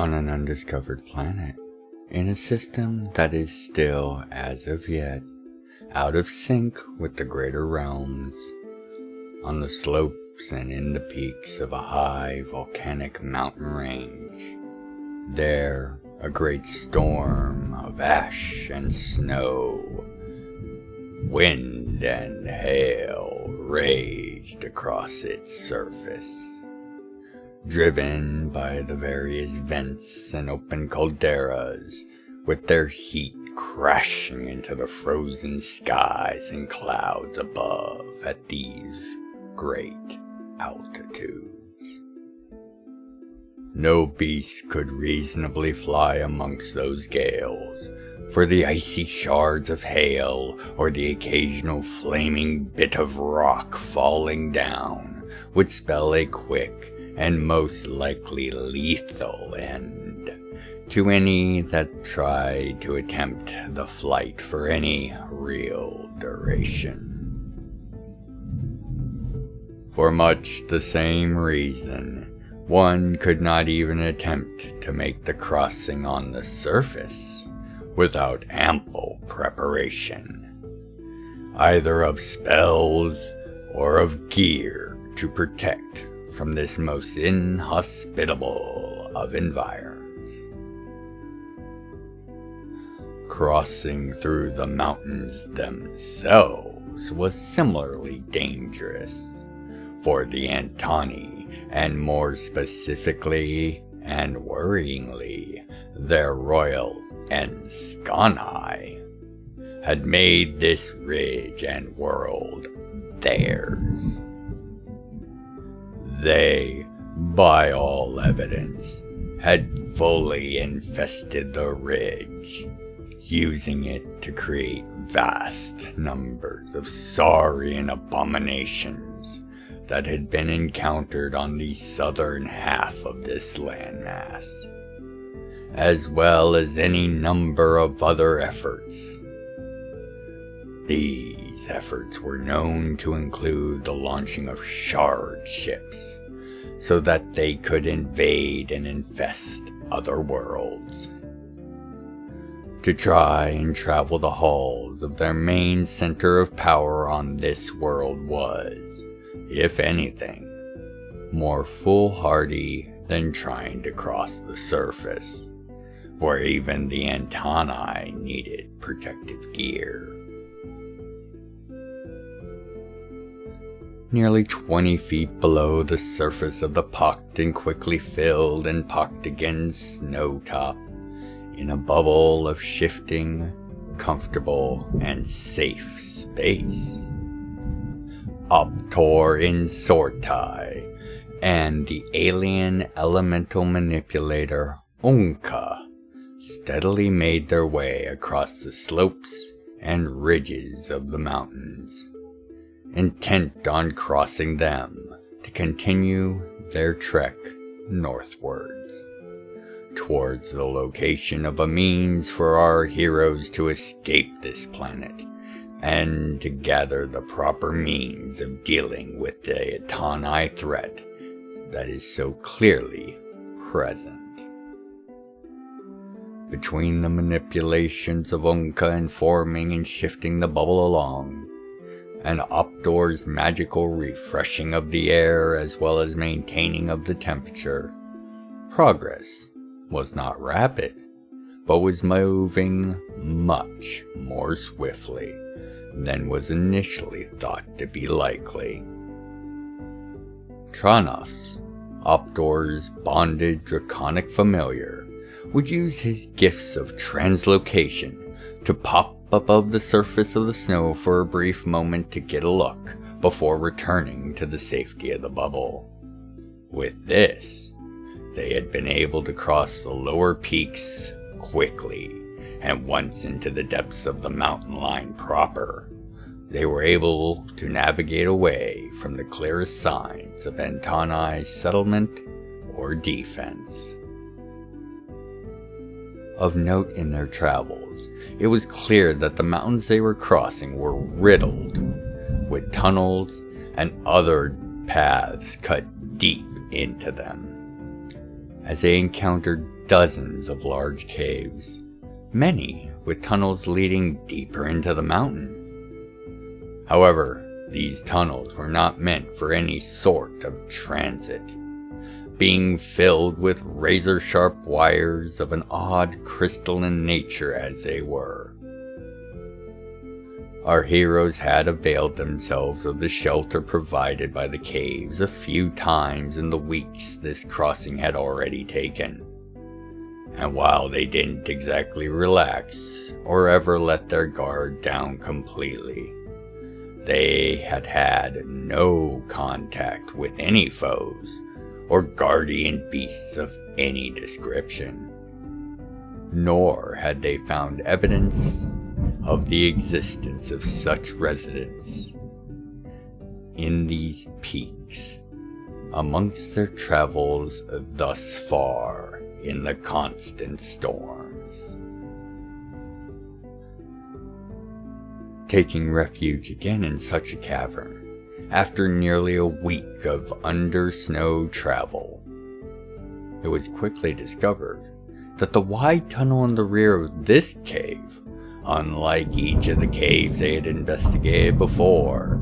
on an undiscovered planet, in a system that is still, as of yet, out of sync with the greater realms, on the slopes and in the peaks of a high volcanic mountain range. There, a great storm of ash and snow, wind and hail raged across its surface, driven by the various vents and open calderas, with their heat crashing into the frozen skies and clouds above at these great altitudes. No beast could reasonably fly amongst those gales, for the icy shards of hail or the occasional flaming bit of rock falling down would spell a quick and most likely lethal end to any that tried to attempt the flight for any real duration. For much the same reason, one could not even attempt to make the crossing on the surface without ample preparation, either of spells or of gear to protect from this most inhospitable of environs. Crossing through the mountains themselves was similarly dangerous, for the Antani, and more specifically and worryingly, their royal Enskanai, had made this ridge and world theirs. They, by all evidence, had fully infested the ridge, using it to create vast numbers of saurian abominations that had been encountered on the southern half of this landmass, as well as any number of other efforts. These efforts were known to include the launching of shard ships, so that they could invade and infest other worlds. To try and travel the halls of their main center of power on this world was, if anything, more foolhardy than trying to cross the surface, where even the Antani needed protective gear. Nearly 20 feet below the surface of the pocked and quickly filled and pocked again snow top, in a bubble of shifting, comfortable, and safe space, Optor in Sortai and the alien elemental manipulator Ounca steadily made their way across the slopes and ridges of the mountains, intent on crossing them to continue their trek northwards, towards the location of a means for our heroes to escape this planet, and to gather the proper means of dealing with the Antani threat that is so clearly present. Between the manipulations of Ounca in forming and shifting the bubble along, and Optor's magical refreshing of the air as well as maintaining of the temperature, progress was not rapid, but was moving much more swiftly than was initially thought to be likely. Trinos, Optor's bonded draconic familiar, would use his gifts of translocation to pop above the surface of the snow for a brief moment to get a look before returning to the safety of the bubble. With this, they had been able to cross the lower peaks quickly, and once into the depths of the mountain line proper, they were able to navigate away from the clearest signs of Antani's settlement or defense. Of note in their travels, it was clear that the mountains they were crossing were riddled with tunnels and other paths cut deep into them, as they encountered dozens of large caves, many with tunnels leading deeper into the mountain. However, these tunnels were not meant for any sort of transit, being filled with razor-sharp wires of an odd crystalline nature as they were. Our heroes had availed themselves of the shelter provided by the caves a few times in the weeks this crossing had already taken, and while they didn't exactly relax or ever let their guard down completely, they had had no contact with any foes or guardian beasts of any description, nor had they found evidence of the existence of such residents in these peaks amongst their travels thus far in the constant storms. Taking refuge again in such a cavern, after nearly a week of under-snow travel, it was quickly discovered that the wide tunnel in the rear of this cave, unlike each of the caves they had investigated before,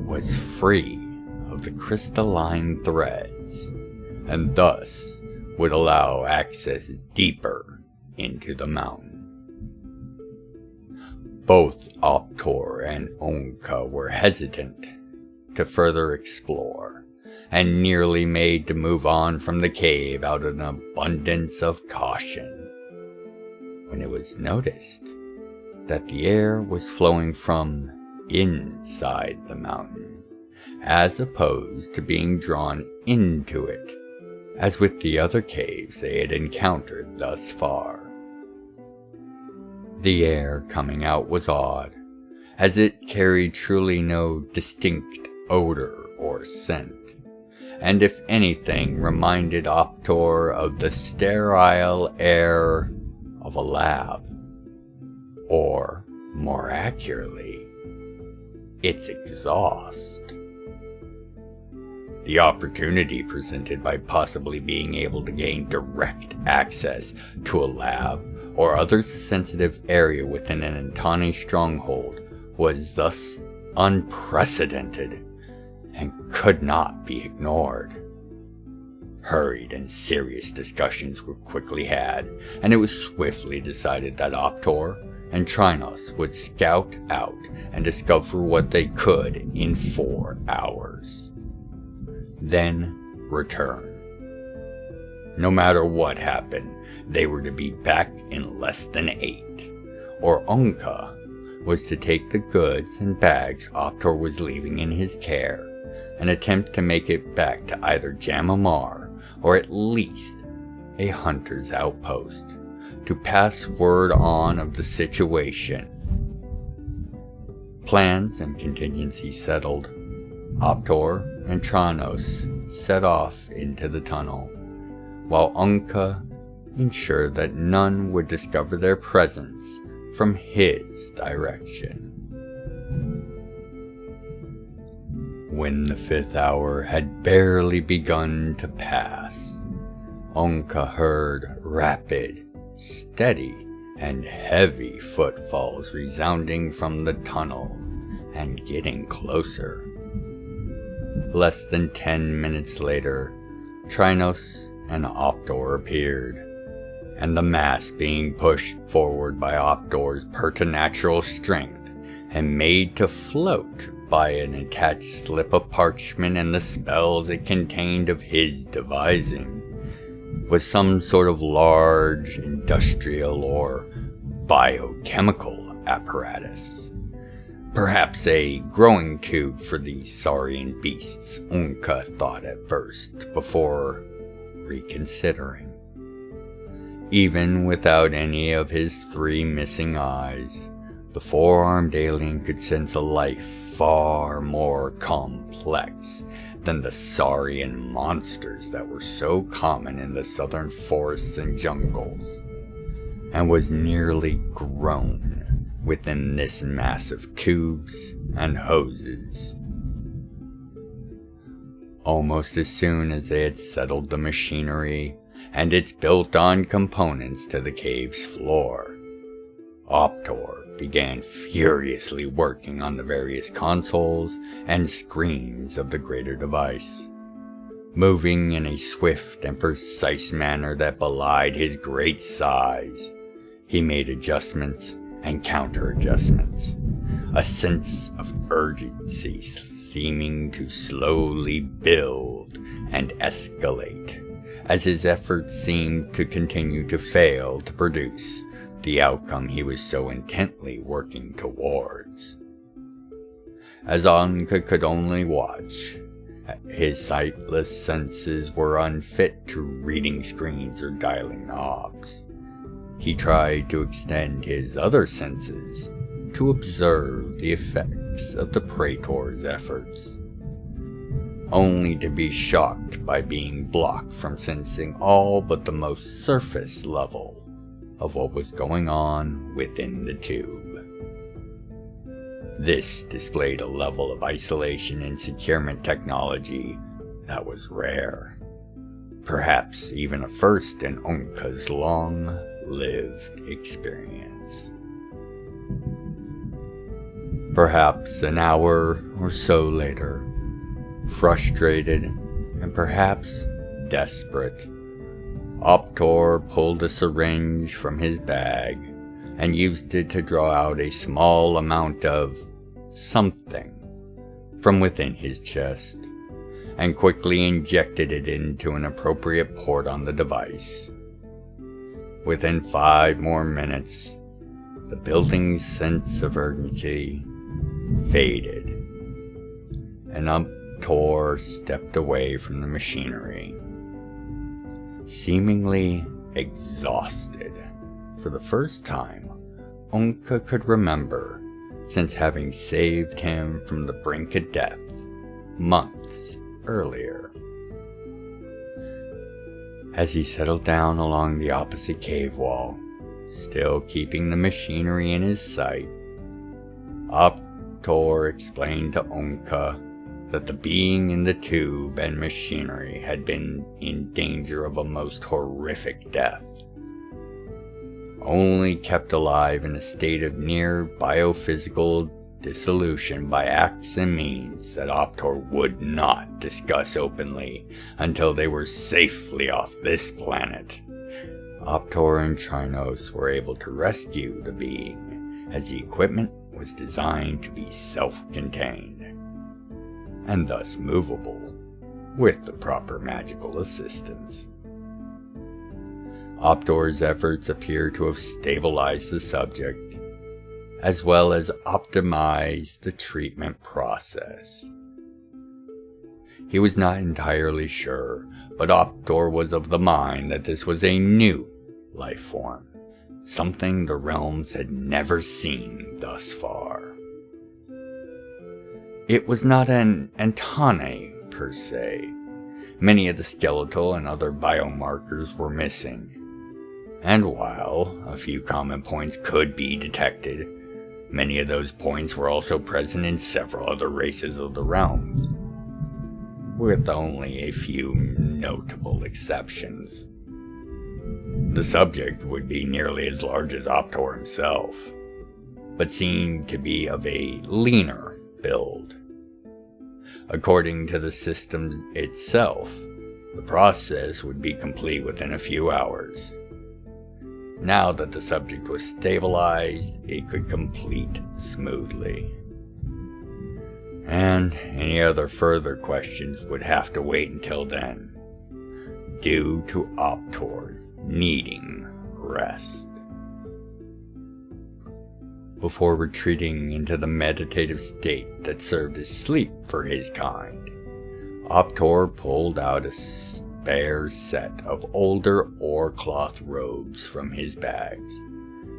was free of the crystalline threads, and thus would allow access deeper into the mountain. Both Optor and Ounca were hesitant to further explore, and nearly made to move on from the cave out of an abundance of caution, when it was noticed that the air was flowing from inside the mountain, as opposed to being drawn into it, as with the other caves they had encountered thus far. The air coming out was odd, as it carried truly no distinct odor or scent, and if anything reminded Optor of the sterile air of a lab, or, more accurately, its exhaust. The opportunity presented by possibly being able to gain direct access to a lab or other sensitive area within an Antani stronghold was thus unprecedented and could not be ignored. Hurried and serious discussions were quickly had, and it was swiftly decided that Optor and Trinos would scout out and discover what they could in 4 hours. Then return. No matter what happened, they were to be back in less than 8, or Ounca was to take the goods and bags Optor was leaving in his care and attempt to make it back to either Jam'mar or at least a hunter's outpost to pass word on of the situation. Plans and contingencies settled, Optor and Trinos set off into the tunnel, while Ounca ensured that none would discover their presence from his direction. When the 5th hour had barely begun to pass, Ounca heard rapid, steady, and heavy footfalls resounding from the tunnel and getting closer. Less than 10 minutes later, Trinos and Optor appeared, and the mass being pushed forward by Optor's preternatural strength and made to float by an attached slip of parchment and the spells it contained of his devising, was some sort of large industrial or biochemical apparatus. Perhaps a growing tube for these saurian beasts, Ounca thought at first, before reconsidering. Even without any of his 3 missing eyes, the 4-armed alien could sense a life far more complex than the saurian monsters that were so common in the southern forests and jungles, and was nearly grown within this mass of tubes and hoses. Almost as soon as they had settled the machinery and its built-on components to the cave's floor. Optor began furiously working on the various consoles and screens of the greater device. Moving in a swift and precise manner that belied his great size, he made adjustments and counter-adjustments, a sense of urgency seeming to slowly build and escalate as his efforts seemed to continue to fail to produce the outcome he was so intently working towards. As Ounca could only watch, his sightless senses were unfit to reading screens or dialing knobs. He tried to extend his other senses to observe the effects of the Praetor's efforts, only to be shocked by being blocked from sensing all but the most surface level of what was going on within the tube. This displayed a level of isolation and securement technology that was rare, perhaps even a first in Ounca's long-lived experience. Perhaps an hour or so later, frustrated and perhaps desperate, Optor pulled a syringe from his bag and used it to draw out a small amount of something from within his chest, and quickly injected it into an appropriate port on the device. Within 5 more minutes, the building's sense of urgency faded, and Optor stepped away from the machinery, seemingly exhausted for the first time Ounca could remember since having saved him from the brink of death months earlier. As he settled down along the opposite cave wall, still keeping the machinery in his sight, Optor explained to Ounca that the being in the tube and machinery had been in danger of a most horrific death, only kept alive in a state of near biophysical dissolution by acts and means that Optor would not discuss openly until they were safely off this planet. Optor and Trinos were able to rescue the being, as the equipment was designed to be self-contained, and thus movable, with the proper magical assistance. Optor's efforts appear to have stabilized the subject, as well as optimized the treatment process. He was not entirely sure, but Optor was of the mind that this was a new life form, something the realms had never seen thus far. It was not an Antani per se. Many of the skeletal and other biomarkers were missing, and while a few common points could be detected, many of those points were also present in several other races of the realms, with only a few notable exceptions. The subject would be nearly as large as Optor himself, but seemed to be of a leaner build. According to the system itself, the process would be complete within a few hours. Now that the subject was stabilized, it could complete smoothly. And any other further questions would have to wait until then, due to Optor needing rest. Before retreating into the meditative state that served as sleep for his kind, Optor pulled out a spare set of older oilcloth robes from his bags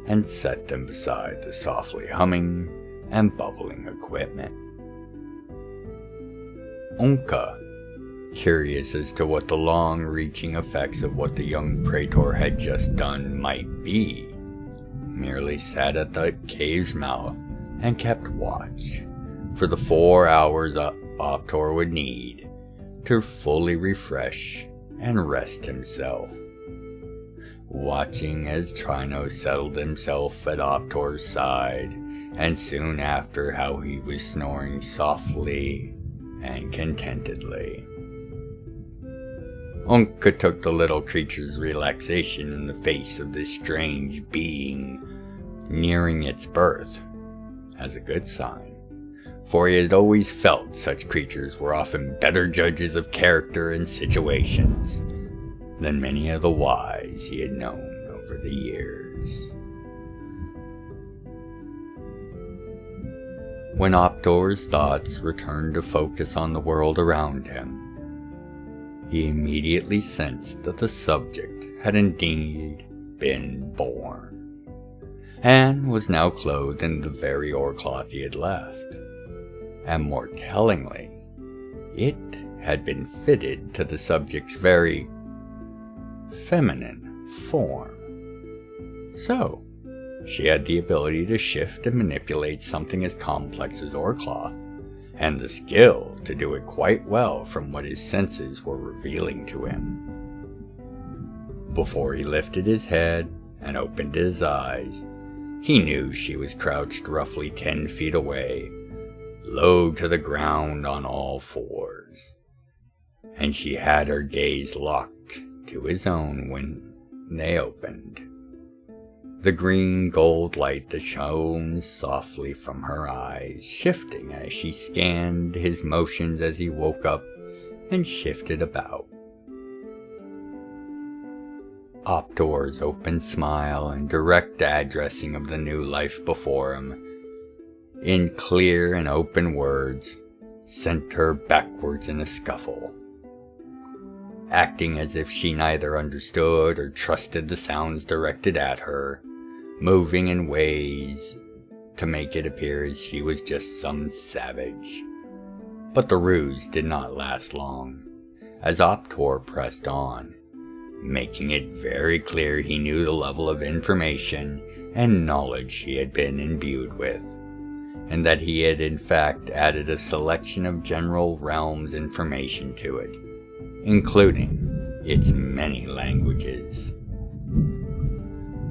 and set them beside the softly humming and bubbling equipment. Ounca, curious as to what the long-reaching effects of what the young Praetor had just done might be, merely sat at the cave's mouth and kept watch for the 4 hours Optor would need to fully refresh and rest himself watching as Trinos settled himself at Optor's side, and soon after how he was snoring softly and contentedly. Ounca took the little creature's relaxation in the face of this strange being nearing its birth as a good sign, for he had always felt such creatures were often better judges of character and situations than many of the wise he had known over the years. When Optor's thoughts returned to focus on the world around him, he immediately sensed that the subject had indeed been born, and was now clothed in the very oilcloth he had left, and more tellingly, it had been fitted to the subject's very feminine form. So, she had the ability to shift and manipulate something as complex as oilcloth, and the skill to do it quite well from what his senses were revealing to him. Before he lifted his head and opened his eyes, he knew she was crouched roughly 10 feet away, low to the ground on all fours, and she had her gaze locked to his own when they opened. The green gold light that shone softly from her eyes, shifting as she scanned his motions as he woke up and shifted about. Optor's open smile and direct addressing of the new life before him, in clear and open words, sent her backwards in a scuffle, acting as if she neither understood or trusted the sounds directed at her, moving in ways to make it appear as she was just some savage. But the ruse did not last long, as Optor pressed on, making it very clear he knew the level of information and knowledge she had been imbued with, and that he had in fact added a selection of general realms information to it, including its many languages.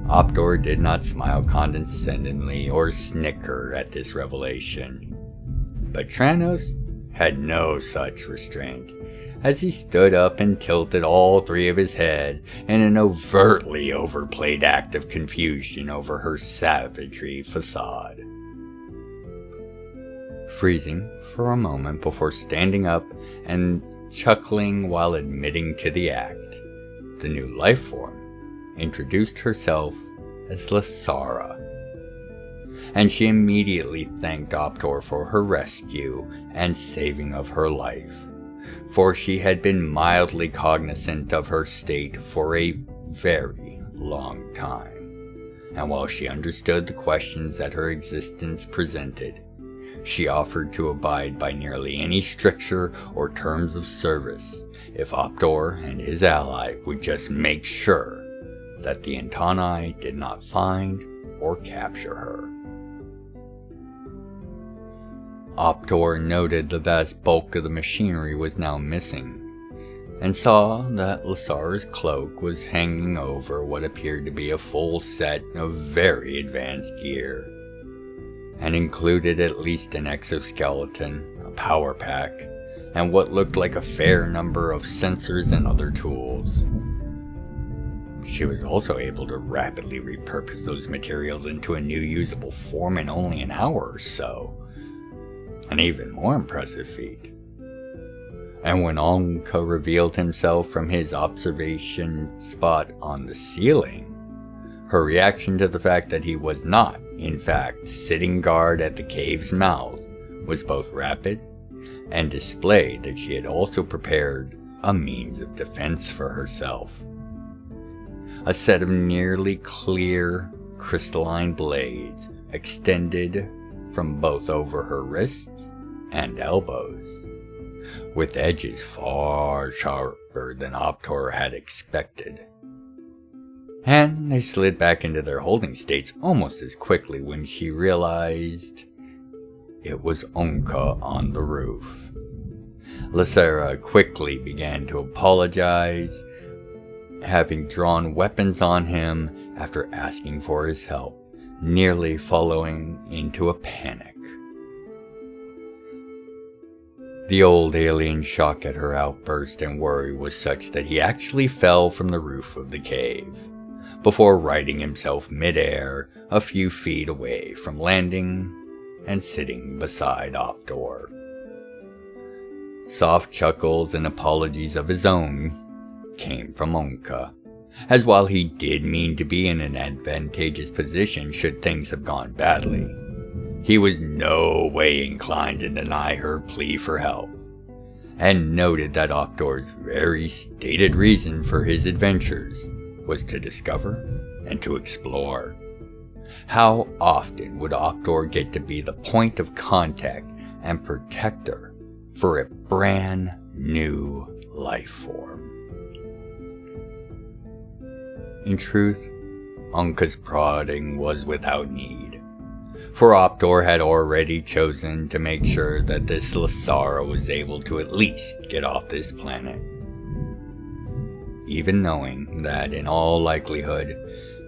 Optor did not smile condescendingly or snicker at this revelation, but Trinos had no such restraint, as he stood up and tilted all three of his head in an overtly overplayed act of confusion over her savagery facade. Freezing for a moment before standing up and chuckling while admitting to the act, the new life form introduced herself as Lasara, and she immediately thanked Optor for her rescue and saving of her life, for she had been mildly cognizant of her state for a very long time, and while she understood the questions that her existence presented, she offered to abide by nearly any stricture or terms of service if Optor and his ally would just make sure that the Antani did not find or capture her. Optor noted the vast bulk of the machinery was now missing, and saw that Lasara's cloak was hanging over what appeared to be a full set of very advanced gear, and included at least an exoskeleton, a power pack, and what looked like a fair number of sensors and other tools. She was also able to rapidly repurpose those materials into a new usable form in only an hour or so, an even more impressive feat. And when Ounca revealed himself from his observation spot on the ceiling, her reaction to the fact that he was not, in fact, sitting guard at the cave's mouth was both rapid and displayed that she had also prepared a means of defense for herself. A set of nearly clear, crystalline blades extended from both over her wrists and elbows, with edges far sharper than Optor had expected. And they slid back into their holding states almost as quickly when she realized it was Ounca on the roof. Lasara quickly began to apologize, having drawn weapons on him after asking for his help, nearly falling into a panic. The old alien's shock at her outburst and worry was such that he actually fell from the roof of the cave, before righting himself mid-air a few feet away from landing and sitting beside Optor. Soft chuckles and apologies of his own came from Ounca, as while he did mean to be in an advantageous position should things have gone badly, he was no way inclined to deny her plea for help, and noted that Optor's very stated reason for his adventures was to discover and to explore. How often would Optor get to be the point of contact and protector for a brand new life form? In truth, Ounca's prodding was without need, for Optor had already chosen to make sure that this Lasara was able to at least get off this planet, even knowing that in all likelihood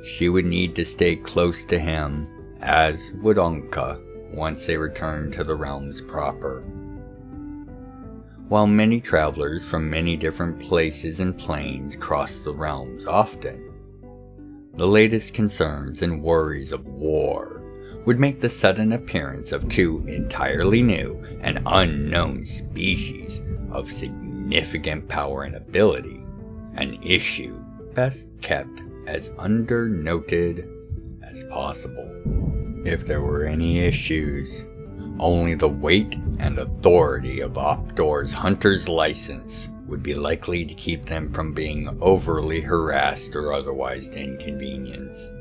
she would need to stay close to him, as would Ounca once they returned to the realms proper. While many travelers from many different places and planes cross the realms often, the latest concerns and worries of war would make the sudden appearance of two entirely new and unknown species of significant power and ability an issue best kept as undernoted as possible. If there were any issues, only the weight and authority of Optor's hunter's license would be likely to keep them from being overly harassed or otherwise inconvenienced.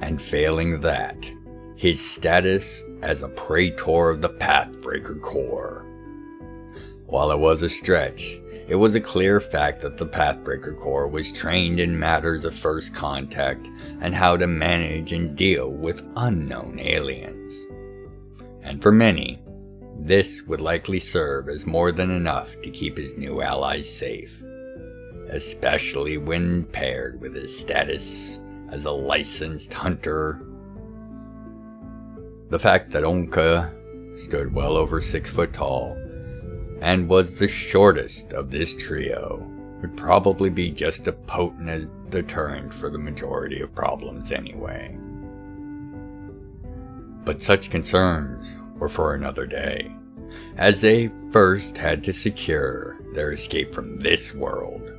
And failing that, his status as a praetor of the Pathbreaker Corps. While it was a stretch, it was a clear fact that the Pathbreaker Corps was trained in matters of first contact and how to manage and deal with unknown aliens. And for many, this would likely serve as more than enough to keep his new allies safe, especially when paired with his status as a licensed hunter. The fact that Ounca stood well over 6 foot tall and was the shortest of this trio would probably be just a potent deterrent for the majority of problems anyway. But such concerns were for another day, as they first had to secure their escape from this world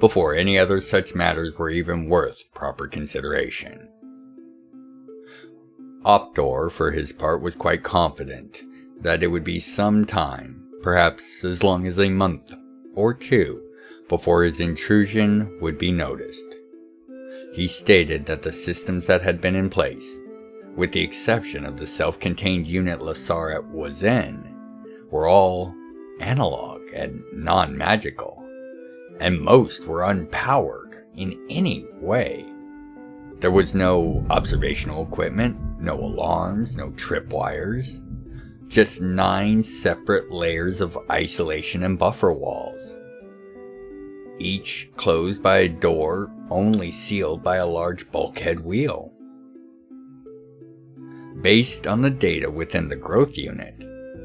before any other such matters were even worth proper consideration. Optor, for his part, was quite confident that it would be some time, perhaps as long as a month or two, before his intrusion would be noticed. He stated that the systems that had been in place, with the exception of the self-contained unit Lasara was in, were all analog and non-magical, and most were unpowered in any way. There was no observational equipment, no alarms, no tripwires, just 9 separate layers of isolation and buffer walls, each closed by a door only sealed by a large bulkhead wheel. Based on the data within the growth unit,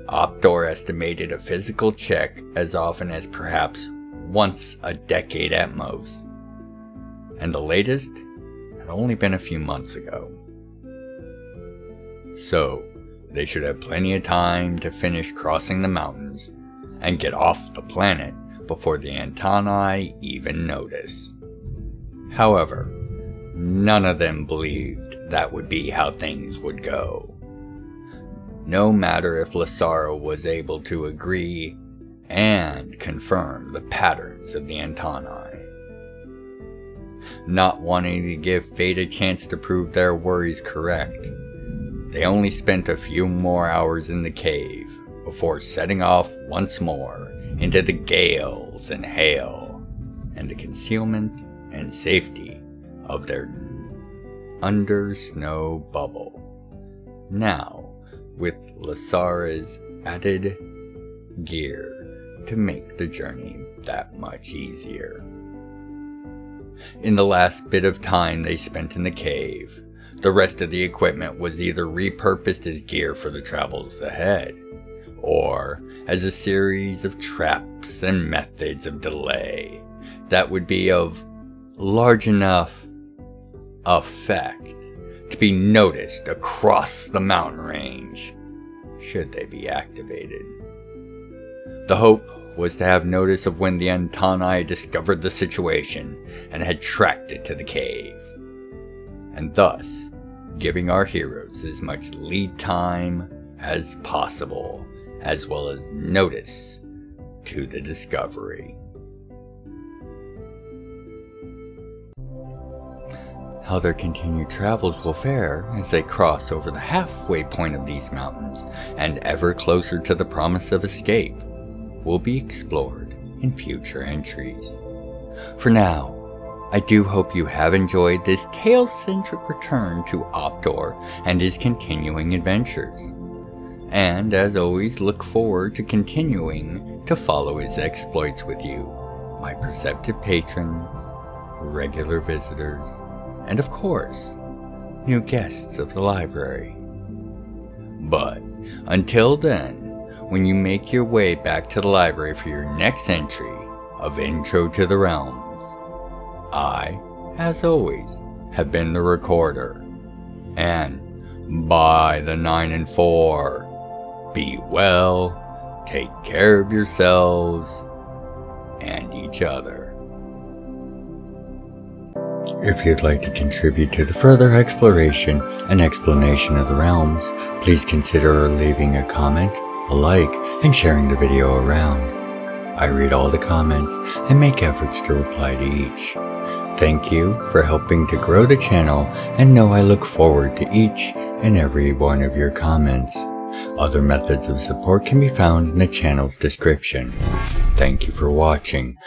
Optor estimated a physical check as often as perhaps once a decade at most, and the latest had only been a few months ago. So, they should have plenty of time to finish crossing the mountains and get off the planet before the Antani even notice. However, none of them believed that would be how things would go. No matter if Lasara was able to agree and confirm the patterns of the Antani. Not wanting to give fate a chance to prove their worries correct, they only spent a few more hours in the cave before setting off once more into the gales and hail and the concealment and safety of their under-snow bubble, now with Lasara's added gear to make the journey that much easier. In the last bit of time they spent in the cave, the rest of the equipment was either repurposed as gear for the travels ahead, or as a series of traps and methods of delay that would be of large enough effect to be noticed across the mountain range, should they be activated. The hope was to have notice of when the Antani discovered the situation and had tracked it to the cave, and thus giving our heroes as much lead time as possible, as well as notice to the discovery. How their continued travels will fare as they cross over the halfway point of these mountains and ever closer to the promise of escape will be explored in future entries. For now, I do hope you have enjoyed this tale-centric return to Optor and his continuing adventures. And as always, look forward to continuing to follow his exploits with you, my perceptive patrons, regular visitors, and of course, new guests of the library. But until then, when you make your way back to the library for your next entry of Intro to the Realms, I, as always, have been the recorder. And by the 9 and 4, be well, take care of yourselves and each other. If you'd like to contribute to the further exploration and explanation of the realms, please consider leaving a comment, a like, and sharing the video around. I read all the comments and make efforts to reply to each. Thank you for helping to grow the channel, and know I look forward to each and every one of your comments. Other methods of support can be found in the channel's description. Thank you for watching,